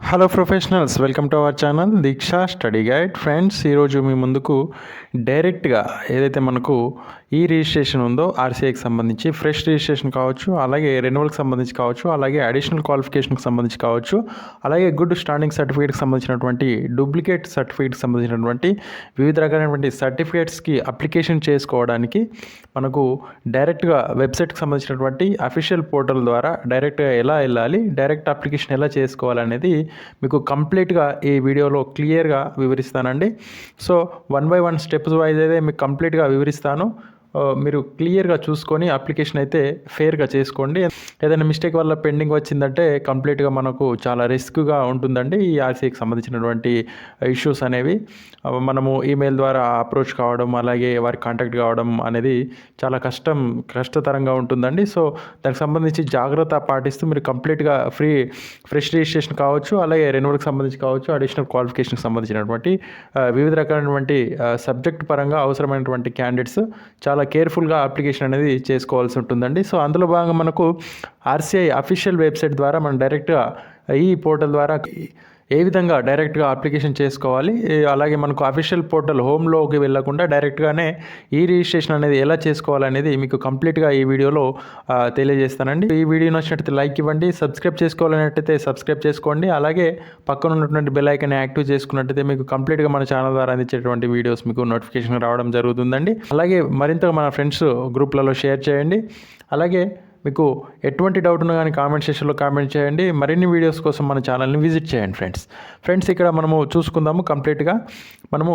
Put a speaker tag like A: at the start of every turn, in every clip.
A: Hello professionals, welcome to our channel Deeksha study guide. Friends, ఈరోజు మీ ముందుకు డైరెక్ట్గా ఏదైతే మనకు ఈ రిజిస్ట్రేషన్ ఉందో ఆర్సీఐకి సంబంధించి ఫ్రెష్ రిజిస్ట్రేషన్ కావచ్చు, అలాగే రెన్యువల్కి సంబంధించి కావచ్చు, అలాగే అడిషనల్ క్వాలిఫికేషన్కి సంబంధించి కావచ్చు, అలాగే గుడ్ స్టాండింగ్ సర్టిఫికేట్కి సంబంధించినటువంటి డూప్లికేట్ సర్టిఫికేట్కి సంబంధించినటువంటి వివిధ రకాలైనటువంటి సర్టిఫికేట్స్కి అప్లికేషన్ చేసుకోవడానికి మనకు డైరెక్ట్గా వెబ్సైట్కి సంబంధించినటువంటి అఫీషియల్ పోర్టల్ ద్వారా డైరెక్ట్గా ఎలా వెళ్ళాలి, డైరెక్ట్ అప్లికేషన్ ఎలా చేసుకోవాలనేది మీకు కంప్లీట్గా ఈ వీడియోలో క్లియర్గా వివరిస్తానండి. సో 1 by 1 స్టెప్స్ వైజ్ అయితే మీకు కంప్లీట్గా వివరిస్తాను. మీరు క్లియర్గా చూసుకొని అప్లికేషన్ అయితే ఫెయిర్గా చేసుకోండి. ఏదైనా మిస్టేక్ వల్ల పెండింగ్ వచ్చిందంటే కంప్లీట్గా మనకు చాలా రిస్క్గా ఉంటుందండి. ఈ ఆర్సీఐకి సంబంధించినటువంటి ఇష్యూస్ అనేవి మనము ఈమెయిల్ ద్వారా అప్రోచ్ కావడం, అలాగే వారికి కాంటాక్ట్ కావడం అనేది చాలా కష్టతరంగా ఉంటుందండి. సో దానికి సంబంధించి జాగ్రత్త పాటిస్తూ మీరు కంప్లీట్గా ఫ్రెష్ రిజిస్ట్రేషన్ కావచ్చు, అలాగే రెన్యువల్కి సంబంధించి కావచ్చు, అడిషనల్ క్వాలిఫికేషన్కి సంబంధించినటువంటి వివిధ రకాలైనటువంటి సబ్జెక్ట్ పరంగా అవసరమైనటువంటి క్యాండిడేట్స్ చాలా కేర్ఫుల్గా అప్లికేషన్ అనేది చేసుకోవాల్సి ఉంటుందండి. సో అందులో భాగంగా మనకు ఆర్సీఐ అఫీషియల్ వెబ్సైట్ ద్వారా మనం డైరెక్ట్గా ఈ పోర్టల్ ద్వారా ఏ విధంగా డైరెక్ట్గా అప్లికేషన్ చేసుకోవాలి, అలాగే మనకు అఫీషియల్ పోర్టల్ హోమ్లోకి వెళ్ళకుండా డైరెక్ట్గానే ఈ రిజిస్ట్రేషన్ అనేది ఎలా చేసుకోవాలనేది మీకు కంప్లీట్గా ఈ వీడియోలో తెలియజేస్తానండి. ఈ వీడియో నచ్చినట్లయితే లైక్ ఇవ్వండి, సబ్స్క్రైబ్ చేసుకోవాలన్నట్టయితే సబ్స్క్రైబ్ చేసుకోండి, అలాగే పక్కన ఉన్నటువంటి బెల్ ఐకాన్ యాక్టివ్ చేసుకున్నట్టయితే మీకు కంప్లీట్గా మన ఛానల్ ద్వారా అందించేటువంటి వీడియోస్ మీకు నోటిఫికేషన్ రావడం జరుగుతుందండి. అలాగే మరింతగా మన ఫ్రెండ్స్ గ్రూప్లలో షేర్ చేయండి. అలాగే మీకు ఎటువంటి డౌట్ ఉన్నా కానీ కామెంట్ సెక్షన్లో కామెంట్ చేయండి. మరిన్ని వీడియోస్ కోసం మన ఛానల్ని విజిట్ చేయండి. ఫ్రెండ్స్ ఇక్కడ మనము చూసుకుందాము. కంప్లీట్గా మనము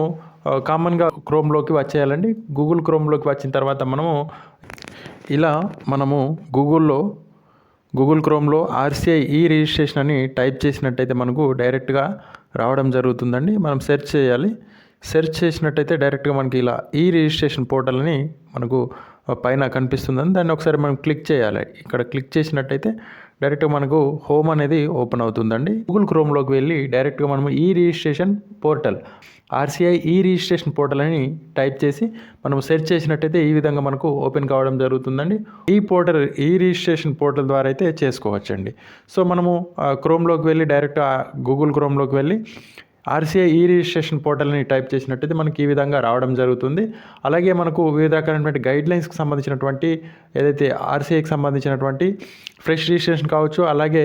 A: కామన్గా క్రోమ్లోకి వచ్చేయాలండి. గూగుల్ క్రోమ్లోకి వచ్చిన తర్వాత మనము గూగుల్ క్రోమ్లో ఆర్సీఐ ఈ రిజిస్ట్రేషన్ అని టైప్ చేసినట్టయితే మనకు డైరెక్ట్గా రావడం జరుగుతుందండి. మనం సెర్చ్ చేయాలి. సెర్చ్ చేసినట్టయితే డైరెక్ట్గా మనకి ఇలా ఈ రిజిస్ట్రేషన్ పోర్టల్ అని మనకు పైన కనిపిస్తుందని దాన్ని ఒకసారి మనం క్లిక్ చేయాలి. ఇక్కడ క్లిక్ చేసినట్టయితే డైరెక్ట్గా మనకు హోమ్ అనేది ఓపెన్ అవుతుందండి. గూగుల్ క్రోమ్లోకి వెళ్ళి డైరెక్ట్గా మనము ఈ రిజిస్ట్రేషన్ పోర్టల్ ఆర్సీఐ ఈ రిజిస్ట్రేషన్ పోర్టల్ అని టైప్ చేసి మనం సెర్చ్ చేసినట్టయితే ఈ విధంగా మనకు ఓపెన్ కావడం జరుగుతుందండి. ఈ రిజిస్ట్రేషన్ పోర్టల్ ద్వారా అయితే చేసుకోవచ్చండి. సో మనము క్రోమ్లోకి వెళ్ళి డైరెక్ట్ గూగుల్ క్రోమ్లోకి వెళ్ళి ఆర్సీఐ ఈ రిజిస్ట్రేషన్ పోర్టల్ని టైప్ చేసినట్టయితే మనకి ఈ విధంగా రావడం జరుగుతుంది. అలాగే మనకు వివిధ రకాలైనటువంటి గైడ్లైన్స్కి సంబంధించినటువంటి ఏదైతే ఆర్సీఐకి సంబంధించినటువంటి ఫ్రెష్ రిజిస్ట్రేషన్ కావచ్చు, అలాగే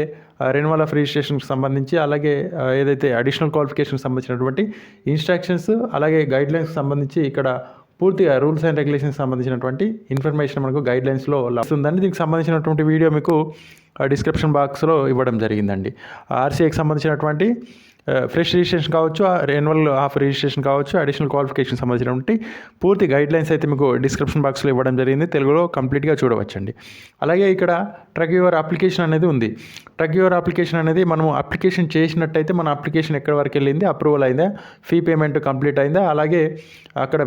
A: రెన్యువల్ ఆఫ్ రిజిస్ట్రేషన్కి సంబంధించి, అలాగే ఏదైతే అడిషనల్ క్వాలిఫికేషన్కి సంబంధించినటువంటి ఇన్స్ట్రక్షన్స్, అలాగే గైడ్లైన్స్కి సంబంధించి ఇక్కడ పూర్తిగా రూల్స్ అండ్ రెగ్యులేషన్కి సంబంధించినటువంటి ఇన్ఫర్మేషన్ మనకు గైడ్లైన్స్లో వస్తుందండి. దీనికి సంబంధించినటువంటి వీడియో మీకు డిస్క్రిప్షన్ బాక్స్లో ఇవ్వడం జరిగిందండి. ఆర్సీఐకి సంబంధించినటువంటి ఫ్రెష్ రిజిస్ట్రేషన్ కావచ్చు, రెన్యువల్ ఆఫ్ రిజిస్ట్రేషన్ కావచ్చు, అడిషనల్ క్వాలిఫికేషన్ సంబంధించినటువంటి పూర్తి గైడ్లైన్స్ అయితే మీకు డిస్క్రిప్షన్ బాక్స్లో ఇవ్వడం జరిగింది. తెలుగులో కంప్లీట్గా చూడవచ్చండి. అలాగే ఇక్కడ ట్రాక్ యువర్ అప్లికేషన్ అనేది ఉంది. ట్రాక్ యువర్ అప్లికేషన్ అనేది మనము అప్లికేషన్ చేసినట్టయితే మన అప్లికేషన్ ఎక్కడి వరకు వెళ్ళింది, అప్రూవల్ అయిందా, ఫీ పేమెంట్ కంప్లీట్ అయిందా, అలాగే అక్కడ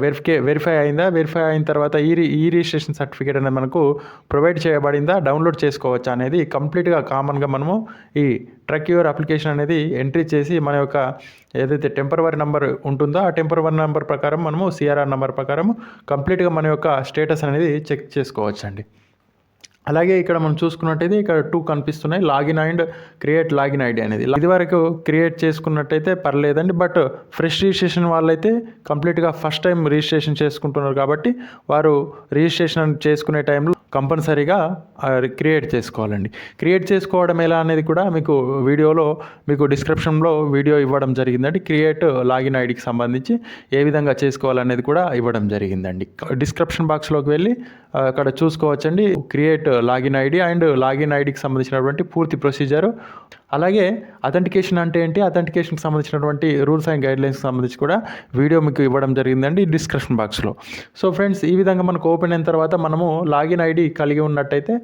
A: వెరిఫై అయిందా, వెరిఫై అయిన తర్వాత ఈ రిజిస్ట్రేషన్ సర్టిఫికేట్ అనేది మనకు ప్రొవైడ్ చేయబడిందా, డౌన్లోడ్ చేసుకోవచ్చా అనేది కంప్లీట్గా కామన్గా మనము ఈ ట్రాక్ యువర్ అప్లికేషన్ అనేది ఎంట్రీ చేసి మన యొక్క ఏదైతే టెంపరవరీ నెంబర్ ఉంటుందో ఆ టెంపరవరీ నెంబర్ ప్రకారం మనము సిఆర్ఆర్ నెంబర్ ప్రకారం కంప్లీట్గా మన యొక్క స్టేటస్ అనేది చెక్ చేసుకోవచ్చండి. అలాగే ఇక్కడ మనం చూసుకున్నట్టయితే ఇక్కడ 2 కనిపిస్తున్నాయి, login and create login ID అనేది. ఇది వరకు క్రియేట్ చేసుకున్నట్టయితే పర్లేదండి, బట్ ఫ్రెష్ రిజిస్ట్రేషన్ వాళ్ళైతే కంప్లీట్గా ఫస్ట్ టైం రిజిస్ట్రేషన్ చేసుకుంటున్నారు కాబట్టి వారు రిజిస్ట్రేషన్ చేసుకునే టైంలో కంపల్సరీగా క్రియేట్ చేసుకోవాలండి. క్రియేట్ చేసుకోవడం ఎలా అనేది కూడా మీకు డిస్క్రిప్షన్లో వీడియో ఇవ్వడం జరిగిందండి. క్రియేట్ లాగిన్ ఐడికి సంబంధించి ఏ విధంగా చేసుకోవాలనేది కూడా ఇవ్వడం జరిగిందండి. డిస్క్రిప్షన్ బాక్స్లోకి వెళ్ళి అక్కడ చూసుకోవచ్చండి. Create login ID and login ఐడికి సంబంధించినటువంటి పూర్తి ప్రొసీజరు, అలాగే అథెంటికేషన్ అంటే ఏంటి, అథెంటికేషన్కి సంబంధించినటువంటి రూల్స్ అండ్ గైడ్లైన్స్కి సంబంధించి కూడా వీడియో మీకు ఇవ్వడం జరిగిందండి డిస్క్రిప్షన్ బాక్స్లో. సో ఫ్రెండ్స్, ఈ విధంగా మనకు ఓపెన్ అయిన తర్వాత మనము లాగిన్ ఐడి కలిగి ఉన్నట్టయితే,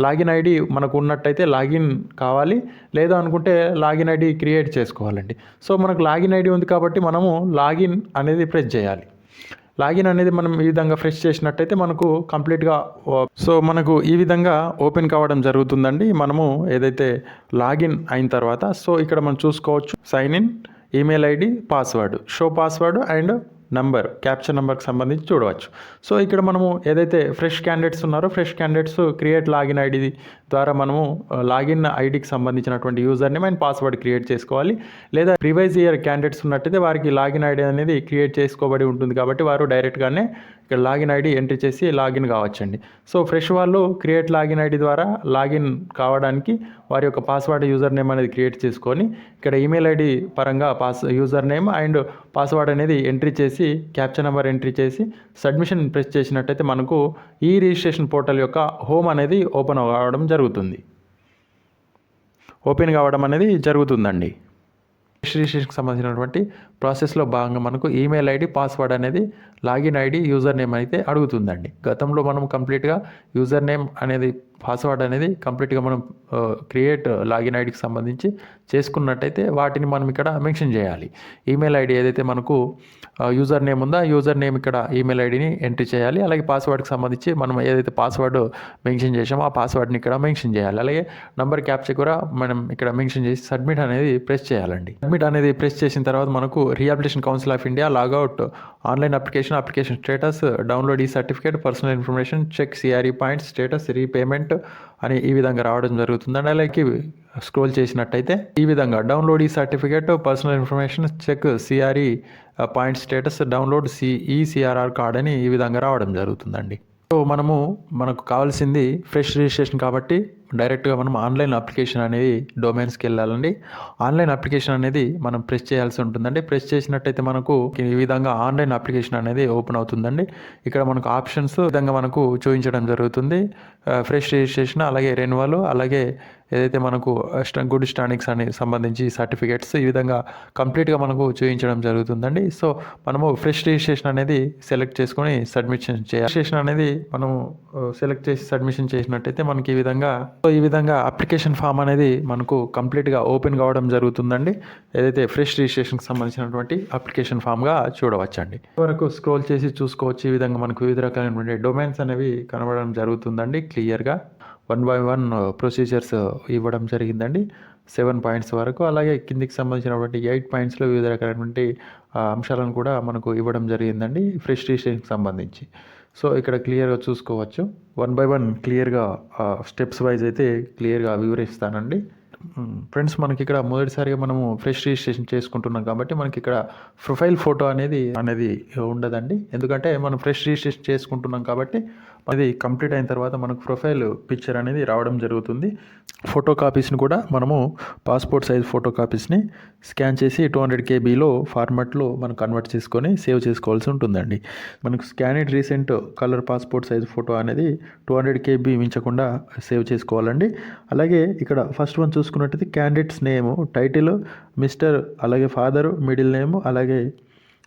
A: లాగిన్ ఐడి మనకు ఉన్నట్టయితే లాగిన్ కావాలి, లేదా అనుకుంటే లాగిన్ ఐడి క్రియేట్ చేసుకోవాలండి. సో మనకు లాగిన్ ఐడి ఉంది కాబట్టి మనము లాగిన్ అనేది ప్రెస్ చేయాలి. లాగిన్ అనేది మనం ఈ విధంగా ఫ్రెష్ చేసినట్టయితే మనకు కంప్లీట్గా మనకు ఈ విధంగా ఓపెన్ కావడం జరుగుతుందండి. మనము ఏదైతే లాగిన్ అయిన తర్వాత ఇక్కడ మనం చూసుకోవచ్చు sign in, email ID, password, show password and number, capture నెంబర్కి సంబంధించి చూడవచ్చు. సో ఇక్కడ మనము ఏదైతే ఫ్రెష్ క్యాండిడేట్స్ ఉన్నారో fresh candidates create login ID ద్వారా మనము లాగిన్ ఐడికి సంబంధించినటువంటి user name and password create చేసుకోవాలి. లేదా ప్రీవియస్ ఇయర్ క్యాండిడేట్స్ ఉన్నట్టయితే వారికి లాగిన్ ఐడి అనేది క్రియేట్ చేసుకోబడి ఉంటుంది కాబట్టి వారు డైరెక్ట్గానే ఇక్కడ లాగిన్ ఐడి ఎంట్రీ చేసి లాగిన్ కావచ్చండి. సో ఫ్రెష్ వాళ్ళు క్రియేట్ లాగిన్ ఐడి ద్వారా లాగిన్ కావడానికి వారి యొక్క పాస్వర్డ్ యూజర్ నేమ్ అనేది క్రియేట్ చేసుకొని ఇక్కడ ఈమెయిల్ ఐడి పరంగా యూజర్ నేమ్ అండ్ పాస్వర్డ్ అనేది ఎంట్రీ చేసి క్యాప్చర్ నెంబర్ ఎంట్రీ చేసి సబ్మిషన్ ప్రెస్ చేసినట్టయితే మనకు ఈ రిజిస్ట్రేషన్ పోర్టల్ యొక్క హోమ్ అనేది ఓపెన్ కావడం అనేది జరుగుతుందండి. రిజిస్ట్రేషన్కి సంబంధించినటువంటి ప్రాసెస్లో భాగంగా మనకు ఈమెయిల్ ఐడి పాస్వర్డ్ అనేది లాగిన్ ఐడి యూజర్ నేమ్ అయితే అడుగుతుందండి. గతంలో మనం కంప్లీట్గా యూజర్ నేమ్ అనేది పాస్వర్డ్ అనేది కంప్లీట్గా మనం క్రియేట్ లాగిన్ ఐడికి సంబంధించి చేసుకున్నట్టయితే వాటిని మనం ఇక్కడ మెన్షన్ చేయాలి. ఈమెయిల్ ఐడి ఏదైతే మనకు యూజర్ నేమ్ ఉందో యూజర్ నేమ్ ఇక్కడ ఈమెయిల్ ఐడిని ఎంట్రీ చేయాలి. అలాగే పాస్వర్డ్కి సంబంధించి మనం ఏదైతే పాస్వర్డ్ మెన్షన్ చేసామో ఆ పాస్వర్డ్ని ఇక్కడ మెన్షన్ చేయాలి. అలాగే నంబర్ క్యాప్చర్ కూడా మనం ఇక్కడ మెన్షన్ చేసి సబ్మిట్ అనేది ప్రెస్ చేయాలండి. సబ్మిట్ అనేది ప్రెస్ చేసిన తర్వాత మనకు rehabilitation council of India logout online application status download e certificate personal information check CRE points status repayment అని ఈ విధంగా రావడం జరుగుతుందండి. అలాగే స్క్రోల్ చేసినట్టయితే ఈ విధంగా download e certificate personal information check CRE point status download ECRR card అని ఈ విధంగా రావడం జరుగుతుందండి. సో మనకు కావాల్సింది ఫ్రెష్ రిజిస్ట్రేషన్ కాబట్టి డైరెక్ట్గా మనం ఆన్లైన్ అప్లికేషన్ అనేది డొమైన్స్కి వెళ్ళాలండి. ఆన్లైన్ అప్లికేషన్ అనేది మనం ప్రెస్ చేయాల్సి ఉంటుందండి. ప్రెస్ చేసినట్టయితే మనకు ఈ విధంగా ఆన్లైన్ అప్లికేషన్ అనేది ఓపెన్ అవుతుందండి. ఇక్కడ మనకు ఆప్షన్స్ విధంగా మనకు చూపించడం జరుగుతుంది. ఫ్రెష్ రిజిస్ట్రేషన్ అలాగే రెన్యువల్ అలాగే ఏదైతే మనకు గుడ్ స్టాండింగ్స్ అని సంబంధించి సర్టిఫికేట్స్ ఈ విధంగా కంప్లీట్గా మనకు చూపించడం జరుగుతుందండి. సో మనము ఫ్రెష్ రిజిస్ట్రేషన్ అనేది సెలెక్ట్ చేసుకొని సబ్మిషన్ చేయాలి. రిజిస్ట్రేషన్ అనేది మనము సెలెక్ట్ చేసి సబ్మిషన్ చేసినట్టయితే మనకి ఈ విధంగా అప్లికేషన్ ఫామ్ అనేది మనకు కంప్లీట్గా ఓపెన్ కావడం జరుగుతుందండి. ఏదైతే ఫ్రెష్ రిజిస్ట్రేషన్కి సంబంధించినటువంటి అప్లికేషన్ ఫామ్గా చూడవచ్చండి. వరకు స్క్రోల్ చేసి చూసుకోవచ్చు. ఈ విధంగా మనకు వివిధ రకాలైనటువంటి డొమైన్స్ అనేవి కనబడడం జరుగుతుందండి. క్లియర్గా 1 by 1 ప్రొసీజర్స్ ఇవ్వడం జరిగిందండి. 7 పాయింట్స్ వరకు. అలాగే కిందికి సంబంధించినటువంటి 8 పాయింట్స్లో వివిధ రకాలైనటువంటి అంశాలను కూడా మనకు ఇవ్వడం జరిగిందండి ఫ్రెష్ రిజిస్ట్రేషన్కి సంబంధించి. సో ఇక్కడ క్లియర్గా చూసుకోవచ్చు. 1 by 1 క్లియర్గా స్టెప్స్ వైజ్ అయితే క్లియర్గా వివరిస్తానండి. ఫ్రెండ్స్ మనకి ఇక్కడ మొదటిసారిగా మనము ఫ్రెష్ రిజిస్ట్రేషన్ చేసుకుంటున్నాం కాబట్టి మనకి ఇక్కడ ప్రొఫైల్ ఫోటో అనేది ఉండదండి. ఎందుకంటే మనం ఫ్రెష్ రిజిస్ట్రేషన్ చేసుకుంటున్నాం కాబట్టి అది కంప్లీట్ అయిన తర్వాత మనకు ప్రొఫైల్ పిక్చర్ అనేది రావడం జరుగుతుంది. ఫోటో కాపీస్ని కూడా మనము పాస్పోర్ట్ సైజ్ ఫోటో కాపీస్ని స్కాన్ చేసి 200 KBలో ఫార్మాట్లో మనం కన్వర్ట్ చేసుకొని సేవ్ చేసుకోవాల్సి ఉంటుందండి. మనకు scanned recent colour passport size photo అనేది 200 KB మించకుండా సేవ్ చేసుకోవాలండి. అలాగే ఇక్కడ ఫస్ట్ వన్ చూసుకున్నట్టయితే క్యాండిడేట్స్ నేమ్ టైటిల్ మిస్టర్ అలాగే ఫాదరు మిడిల్ నేమ్ అలాగే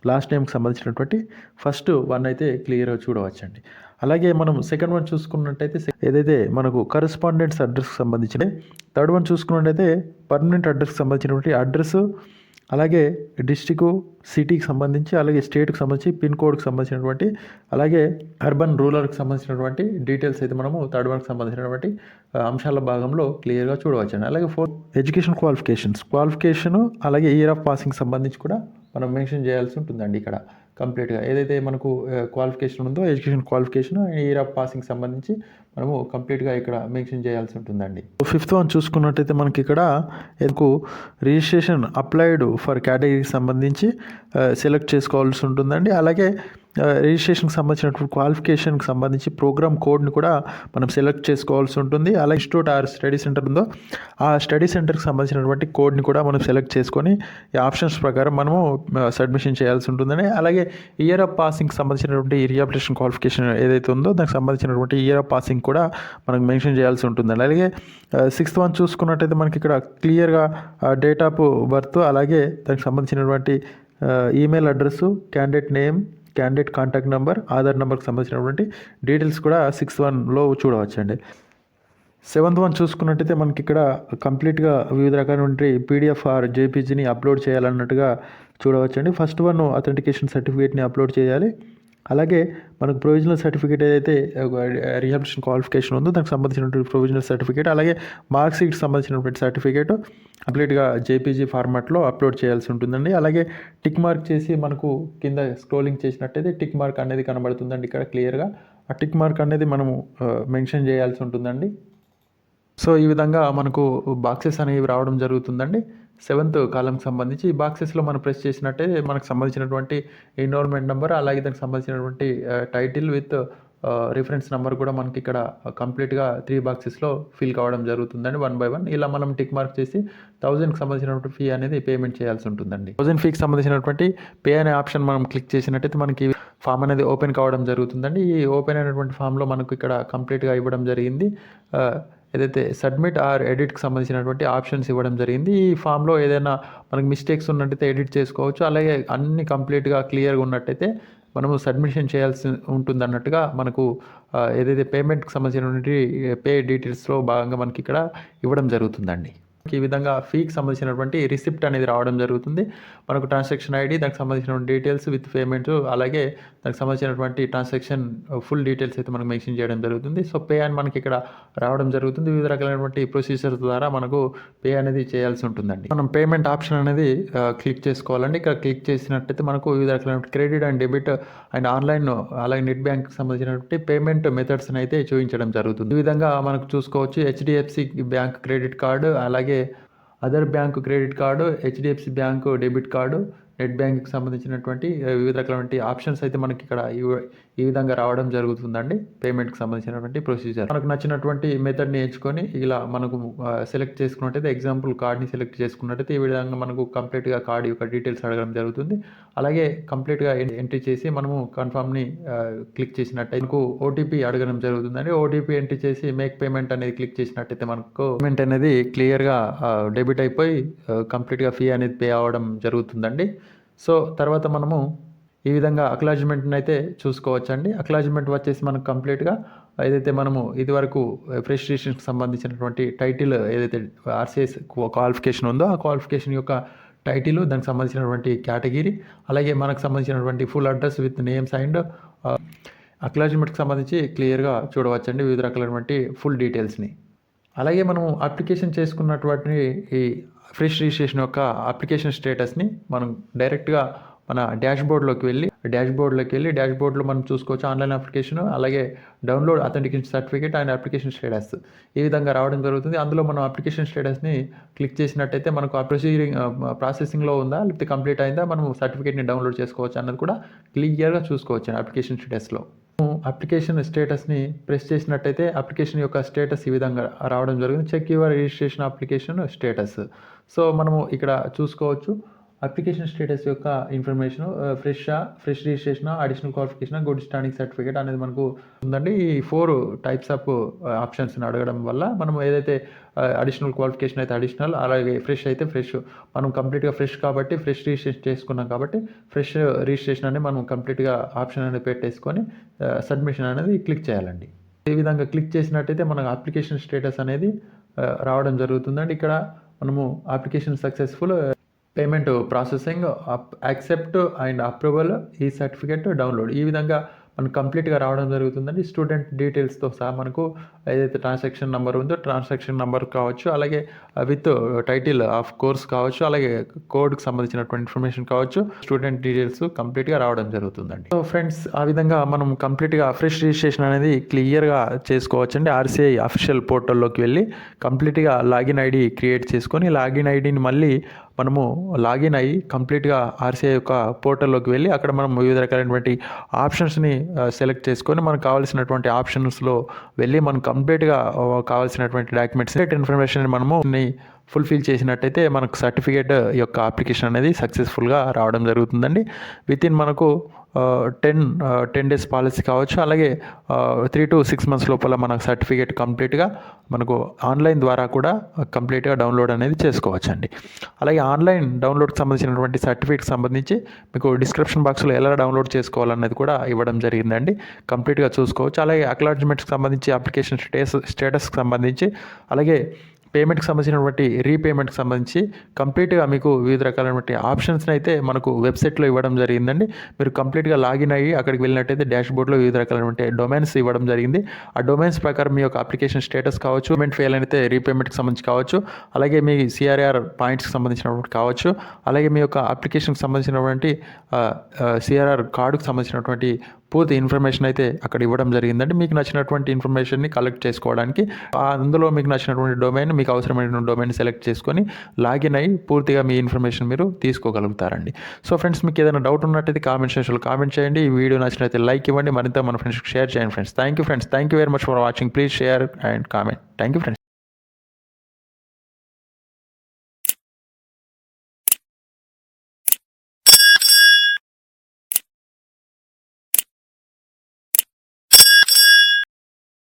A: లాస్ట్ నేమ్కి సంబంధించినటువంటి ఫస్ట్ వన్ అయితే క్లియర్గా చూడవచ్చండి. అలాగే మనం సెకండ్ వన్ చూసుకున్నట్టయితే ఏదైతే మనకు కరెస్పాండెంట్స్ అడ్రస్కి సంబంధించిన థర్డ్ వన్ చూసుకున్నట్టయితే పర్మనెంట్ అడ్రస్కి సంబంధించినటువంటి అడ్రస్ అలాగే డిస్టిక్ సిటీకి సంబంధించి అలాగే స్టేట్కి సంబంధించి పిన్ కోడ్కి సంబంధించినటువంటి అలాగే అర్బన్ రూరల్కి సంబంధించినటువంటి డీటెయిల్స్ అయితే మనము థర్డ్ వన్కి సంబంధించినటువంటి అంశాల భాగంలో క్లియర్గా చూడవచ్చండి. అలాగే ఫోర్త్ ఎడ్యుకేషన్ క్వాలిఫికేషన్ అలాగే ఇయర్ ఆఫ్ పాసింగ్ సంబంధించి కూడా మనం మెన్షన్ చేయాల్సి ఉంటుందండి. ఇక్కడ కంప్లీట్గా ఏదైతే మనకు క్వాలిఫికేషన్ ఉందో education qualification year of passing సంబంధించి మనము కంప్లీట్గా ఇక్కడ మెన్షన్ చేయాల్సి ఉంటుందండి. ఫిఫ్త్ వన్ చూసుకున్నట్టయితే మనకి ఇక్కడ రిజిస్ట్రేషన్ అప్లైడ్ ఫర్ కేటగిరీకి సంబంధించి సెలెక్ట్ చేసుకోవాల్సి ఉంటుందండి. అలాగే రిజిస్ట్రేషన్కి సంబంధించినటువంటి క్వాలిఫికేషన్కి సంబంధించి ప్రోగ్రామ్ కోడ్ని కూడా మనం సెలెక్ట్ చేసుకోవాల్సి ఉంటుంది. అలాగే ఇన్స్టిట్యూట్ ఆర్ స్టడీ సెంటర్ ఉందో ఆ స్టడీ సెంటర్కి సంబంధించినటువంటి కోడ్ని కూడా మనం సెలెక్ట్ చేసుకొని ఈ ఆప్షన్స్ ప్రకారం మనము సబ్మిషన్ చేయాల్సి ఉంటుందని. అలాగే ఇయర్ ఆఫ్ పాసింగ్కి సంబంధించినటువంటి రీహాబిలిటేషన్ క్వాలిఫికేషన్ ఏదైతే ఉందో దానికి సంబంధించినటువంటి ఇయర్ ఆఫ్ పాసింగ్ కూడా మనకు మెన్షన్ చేయాల్సి ఉంటుందండి. అలాగే సిక్స్త్ వన్ చూసుకున్నట్టయితే మనకి ఇక్కడ క్లియర్గా డేట్ ఆఫ్ బర్త్ అలాగే దానికి సంబంధించినటువంటి email address candidate name candidate contact number Aadhaar నెంబర్కి సంబంధించినటువంటి డీటెయిల్స్ కూడా 6th వన్లో చూడవచ్చండి. 7th వన్ చూసుకున్నట్టయితే మనకి ఇక్కడ కంప్లీట్గా వివిధ రకాలైనటువంటి PDF ఆర్ JPGని అప్లోడ్ చేయాలన్నట్టుగా చూడవచ్చండి. ఫస్ట్ వన్ అథెంటికేషన్ సర్టిఫికేట్ని అప్లోడ్ చేయాలి. అలాగే మనకు ప్రొవిజనల్ సర్టిఫికేట్ ఏదైతే రీహాబిలిటేషన్ క్వాలిఫికేషన్ ఉందో దానికి సంబంధించినటువంటి ప్రొవిజనల్ సర్టిఫికేట్ అలాగే మార్క్స్ షీట్కి సంబంధించినటువంటి సర్టిఫికేట్ కంప్లీట్గా JPG ఫార్మాట్లో అప్లోడ్ చేయాల్సి ఉంటుందండి. అలాగే టిక్ మార్క్ చేసి మనకు కింద స్క్రోలింగ్ చేసినట్టయితే టిక్ మార్క్ అనేది కనబడుతుందండి. ఇక్కడ క్లియర్గా ఆ టిక్ మార్క్ అనేది మనము మెన్షన్ చేయాల్సి ఉంటుందండి. సో ఈ విధంగా మనకు బాక్సెస్ అనేవి రావడం జరుగుతుందండి. 7th కాలమ్కి సంబంధించి ఈ బాక్సెస్లో మనం ప్రెస్ చేసినట్టే మనకు సంబంధించినటువంటి ఎన్రోల్మెంట్ నెంబర్, అలాగే దానికి సంబంధించినటువంటి టైటిల్ విత్ రిఫరెన్స్ నెంబర్ కూడా మనకి ఇక్కడ కంప్లీట్గా 3 బాక్సెస్లో ఫిల్ కావడం జరుగుతుందండి 1 by 1. ఇలా మనం టిక్ మార్క్ చేసి 1000కి సంబంధించినటువంటి ఫీ అనేది పేమెంట్ చేయాల్సి ఉంటుందండి. 1000 ఫీకి సంబంధించినటువంటి పే అనే ఆప్షన్ మనం క్లిక్ చేసినట్టయితే మనకి ఫామ్ అనేది ఓపెన్ కావడం జరుగుతుందండి. ఈ ఓపెన్ అయినటువంటి ఫామ్లో మనకు ఇక్కడ కంప్లీట్గా ఇవ్వడం జరిగింది. ఏదైతే సబ్మిట్ ఆర్ ఎడిట్కి సంబంధించినటువంటి ఆప్షన్స్ ఇవ్వడం జరిగింది. ఈ ఫామ్లో ఏదైనా మనకి మిస్టేక్స్ ఉన్నట్టయితే ఎడిట్ చేసుకోవచ్చు. అలాగే అన్ని కంప్లీట్గా క్లియర్గా ఉన్నట్టయితే మనము సబ్మిషన్ చేయాల్సి ఉంటుంది అన్నట్టుగా మనకు ఏదైతే పేమెంట్కి సంబంధించినటువంటి పే డీటెయిల్స్లో భాగంగా మనకి ఇక్కడ ఇవ్వడం జరుగుతుందండి. ఈ విధంగా ఫీకి సంబంధించినటువంటి రిసిప్ట్ అనేది రావడం జరుగుతుంది. మనకు ట్రాన్సాక్షన్ ఐడి, దానికి సంబంధించినటువంటి డీటెయిల్స్ విత్ పేమెంట్, అలాగే దానికి సంబంధించినటువంటి ట్రాన్సాక్షన్ ఫుల్ డీటెయిల్స్ అయితే మనకు మెన్షన్ చేయడం జరుగుతుంది. సో పే అని మనకి ఇక్కడ రావడం జరుగుతుంది. వివిధ రకాలైనటువంటి ప్రొసీజర్స్ ద్వారా మనకు పే అనేది చేయాల్సి ఉంటుందండి. మనం పేమెంట్ ఆప్షన్ అనేది క్లిక్ చేసుకోవాలండి. ఇక్కడ క్లిక్ చేసినట్టయితే మనకు వివిధ రకాలైన credit and debit and online, అలాగే నెట్ బ్యాంక్కి సంబంధించినటువంటి పేమెంట్ మెథడ్స్ని అయితే చూపించడం జరుగుతుంది. ఈ విధంగా మనకు చూసుకోవచ్చు. హెచ్డిఎఫ్సి బ్యాంక్ క్రెడిట్ కార్డు, అలాగే other bank credit card, HDFC bank debit card, net బ్యాంక్కి సంబంధించినటువంటి వివిధ రకాలైన ఆప్షన్స్ అయితే మనకి ఇక్కడ ఈ విధంగా రావడం జరుగుతుందండి. పేమెంట్కి సంబంధించినటువంటి ప్రొసీజర్ మనకు నచ్చినటువంటి మెథడ్ని ఎంచుకొని ఇలా మనకు సెలెక్ట్ చేసుకున్నట్టయితే, ఎగ్జాంపుల్ కార్డ్ని సెలెక్ట్ చేసుకున్నట్టయితే ఈ విధంగా మనకు కంప్లీట్గా కార్డ్ యొక్క డీటెయిల్స్ అడగడం జరుగుతుంది. అలాగే కంప్లీట్గా ఎంట్రీ చేసి మనము కన్ఫర్మ్ని క్లిక్ చేసినట్టయితే మనకు ఓటీపీ అడగడం జరుగుతుందండి. ఓటీపీ ఎంట్రీ చేసి మేక్ పేమెంట్ అనేది క్లిక్ చేసినట్టయితే మనకు పేమెంట్ అనేది క్లియర్గా డెబిట్ అయిపోయి కంప్లీట్గా ఫీ అనేది పే అవ్వడం జరుగుతుందండి. సో తర్వాత మనము ఈ విధంగా అక్నాలెడ్జ్మెంట్ని అయితే చూసుకోవచ్చండి. అక్నాలెడ్జ్మెంట్ వచ్చేసి మనకు కంప్లీట్గా ఏదైతే మనము ఇదివరకు ఫ్రెష్ రిజిస్ట్రేషన్కి సంబంధించినటువంటి టైటిల్ ఏదైతే RCI క్వాలిఫికేషన్ ఉందో ఆ క్వాలిఫికేషన్ యొక్క టైటిల్, దానికి సంబంధించినటువంటి కేటగిరీ, అలాగే మనకు సంబంధించినటువంటి full address with names and అక్నాలెడ్జ్మెంట్కి సంబంధించి క్లియర్గా చూడవచ్చండి వివిధ రకాలైనటువంటి ఫుల్ డీటెయిల్స్ని. అలాగే మనము అప్లికేషన్ చేసుకున్నటువంటి ఈ ఫ్రెష్ రిజిస్ట్రేషన్ యొక్క అప్లికేషన్ స్టేటస్ని మనం డైరెక్ట్గా మన డాష్బోర్డ్లోకి వెళ్ళి డాష్బోర్డ్లో మనం చూసుకోవచ్చు ఆన్లైన్ అప్లికేషన్, అలాగే download authentication certificate and application status ఈ విధంగా రావడం జరుగుతుంది. అందులో మనం అప్లికేషన్ స్టేటస్ని క్లిక్ చేసినట్టయితే మనకు ఆ ప్రాసెసింగ్లో ఉందా లేకపోతే కంప్లీట్ అయిందా, మనం సర్టిఫికేట్ని డౌన్లోడ్ చేసుకోవచ్చు అన్నది కూడా క్లియర్గా చూసుకోవచ్చు అప్లికేషన్ స్టేటస్లో. అప్లికేషన్ స్టేటస్ని ప్రెస్ చేసినట్టయితే అప్లికేషన్ యొక్క స్టేటస్ ఈ విధంగా రావడం జరిగింది. Check your registration application status. So మనము ఇక్కడ చూసుకోవచ్చు అప్లికేషన్ స్టేటస్ యొక్క information fresh registration, additional qualification, good standing certificate అనేది మనకు ఉందండి. ఈ 4 టైప్స్ ఆఫ్ ఆప్షన్స్ని అడగడం వల్ల మనం ఏదైతే అడిషనల్ క్వాలిఫికేషన్ అయితే అడిషనల్, అలాగే ఫ్రెష్ అయితే ఫ్రెష్, మనం కంప్లీట్గా ఫ్రెష్ కాబట్టి ఫ్రెష్ రిజిస్ట్రేషన్ చేసుకున్నాం కాబట్టి ఫ్రెష్ రిజిస్ట్రేషన్ అనేది మనం కంప్లీట్గా ఆప్షన్ అనేది పెట్టేసుకొని సబ్మిషన్ అనేది క్లిక్ చేయాలండి. ఈ విధంగా క్లిక్ చేసినట్టయితే మనకు అప్లికేషన్ స్టేటస్ అనేది రావడం జరుగుతుందండి. ఇక్కడ మనము application successful, payment processing, accept and approval, ఈ సర్టిఫికేట్ డౌన్లోడ్ ఈ విధంగా మనకు కంప్లీట్గా రావడం జరుగుతుందండి. స్టూడెంట్ డీటెయిల్స్తో సహా మనకు ఏదైతే ట్రాన్సాక్షన్ నెంబర్ ఉందో ట్రాన్సాక్షన్ నెంబర్ కావచ్చు, అలాగే విత్ టైటిల్ ఆఫ్ కోర్స్ కావచ్చు, అలాగే కోడ్కి సంబంధించినటువంటి ఇన్ఫర్మేషన్ కావచ్చు, స్టూడెంట్ డీటెయిల్స్ కంప్లీట్గా రావడం జరుగుతుందండి. సో ఫ్రెండ్స్ ఆ విధంగా మనం కంప్లీట్గా ఫ్రెష్ రిజిస్ట్రేషన్ అనేది క్లియర్గా చేసుకోవచ్చండి. RCI అఫీషియల్ పోర్టల్లోకి వెళ్ళి కంప్లీట్గా లాగిన్ ఐడి క్రియేట్ చేసుకొని లాగిన్ ఐడిని మళ్ళీ మనము లాగిన్ అయ్యి కంప్లీట్గా RCI యొక్క పోర్టల్లోకి వెళ్ళి అక్కడ మనం వివిధ రకాలైనటువంటి ఆప్షన్స్ని సెలెక్ట్ చేసుకొని మనకు కావాల్సినటువంటి ఆప్షన్స్లో వెళ్ళి మనం కంప్లీట్గా కావాల్సినటువంటి డాక్యుమెంట్స్ ఇన్ఫర్మేషన్ మనము ఫుల్ఫిల్ చేసినట్టయితే మనకు సర్టిఫికేట్ యొక్క అప్లికేషన్ అనేది సక్సెస్ఫుల్గా రావడం జరుగుతుందండి. వితిన్ మనకు 10 days పాలసీ కావచ్చు, అలాగే 3 to 6 months లోపల మనకు సర్టిఫికేట్ కంప్లీట్గా మనకు ఆన్లైన్ ద్వారా కూడా కంప్లీట్గా డౌన్లోడ్ అనేది చేసుకోవచ్చండి. అలాగే ఆన్లైన్ డౌన్లోడ్కి సంబంధించినటువంటి సర్టిఫికేట్కి సంబంధించి మీకు డిస్క్రిప్షన్ బాక్స్లో ఎలా డౌన్లోడ్ చేసుకోవాలనేది కూడా ఇవ్వడం జరిగిందండి. కంప్లీట్గా చూసుకోవచ్చు. అలాగే అక్నాలెడ్జ్మెంట్కి సంబంధించి అప్లికేషన్ స్టేటస్కి సంబంధించి, అలాగే పేమెంట్కి సంబంధించినటువంటి రీపేమెంట్కి సంబంధించి కంప్లీట్గా మీకు వివిధ రకాలైనటువంటి ఆప్షన్స్ని అయితే మనకు వెబ్సైట్లో ఇవ్వడం జరిగిందండి. మీరు కంప్లీట్గా లాగిన్ అయ్యి అక్కడికి వెళ్ళినట్టయితే డాష్బోర్డ్లో వివిధ రకాలైనటువంటి డొమైన్స్ ఇవ్వడం జరిగింది. ఆ డొమైన్స్ ప్రకారం మీ యొక్క అప్లికేషన్ స్టేటస్ కావచ్చు, పేమెంట్ ఫెయిల్ అయితే రీపేమెంట్కి సంబంధించి కావచ్చు, అలాగే మీ CRR పాయింట్స్కి సంబంధించినటువంటి కావచ్చు, అలాగే మీ యొక్క అప్లికేషన్కి సంబంధించినటువంటి CRR కార్డుకి సంబంధించినటువంటి పూర్తి ఇన్ఫర్మేషన్ అయితే అక్కడ ఇవ్వడం జరిగిందండి. మీకు నచ్చినటువంటి ఇన్ఫర్మేషన్ని కలెక్ట్ చేసుకోవడానికి అందులో మీకు నచ్చినటువంటి డొమైన్, మీకు అవసరమైన డొమైన్ సెలెక్ట్ చేసుకొని లాగిన్ అయ్యి పూర్తిగా మీ ఇన్ఫర్మేషన్ మీరు తీసుకోగలుగుతారండి. సో ఫ్రెండ్స్, మీకు ఏదైనా డౌట్ ఉన్నట్టయితే కామెంట్ సెక్షన్లో కామెంట్ చేయండి. ఈ వీడియో నచ్చినట్లయితే లైక్ ఇవ్వండి, మరింత మన ఫ్రెండ్స్కి షేర్ చేయండి friends. Thank you friends. Thank you very much for watching. Please share and comment. Thank you friends.